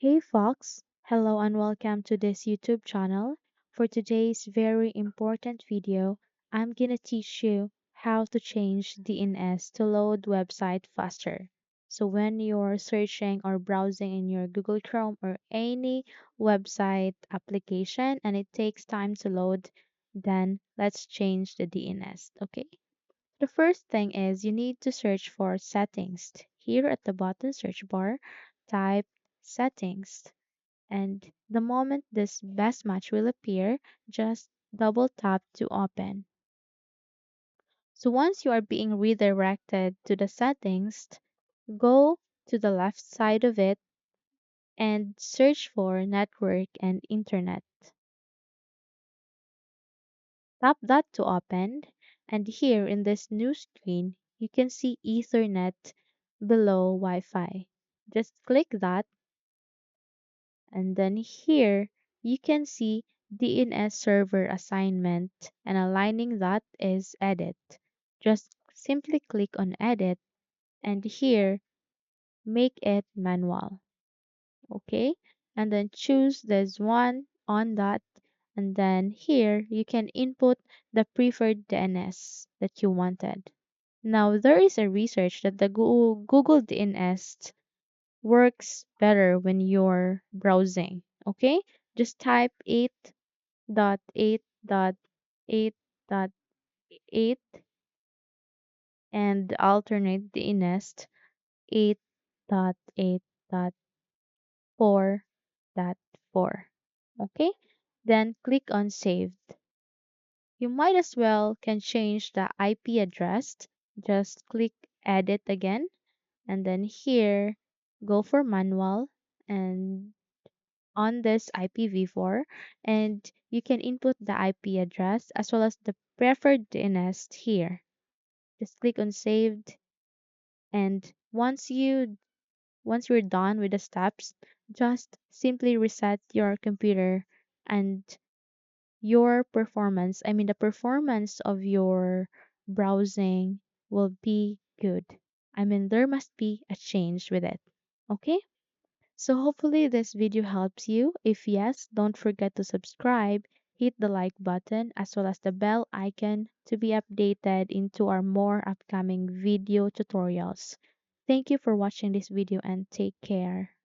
Hey Fox, hello and welcome to this YouTube channel. For today's very important video, I'm gonna teach you how to change DNS to load website faster. So when you're searching or browsing in your Google Chrome or any website application and it takes time to load, then let's change the DNS, okay? The first thing is you need to search for settings. Here at the bottom search bar, type settings. And the moment this best match will appear, just double tap to open. So once you are being redirected to the settings, go to the left side of it and search for network and internet. Tap that to open, and here in this new screen, you can see Ethernet below Wi-Fi. Just click that, and then here you can see DNS server assignment, and aligning that is edit. Just simply click on edit, and here make it manual. Okay, and then choose this one on that, and then here you can input the preferred DNS that you wanted. Now there is a research that the Google DNS works better when you're browsing. Okay, just type 8.8.8.8 and alternate DNS 8.8.4.4. Okay, then click on saved. You might as well can change the IP address. Just click edit again, and then here go for manual and on this IPv4, and you can input the IP address as well as the preferred DNS here. Just click on saved, and once you're done with the steps, just simply reset your computer, and your performance, I mean the performance of your browsing will be good. I mean there must be a change with it. Okay? So hopefully this video helps you. If yes, don't forget to subscribe, hit the like button as well as the bell icon to be updated into our more upcoming video tutorials. Thank you for watching this video and take care.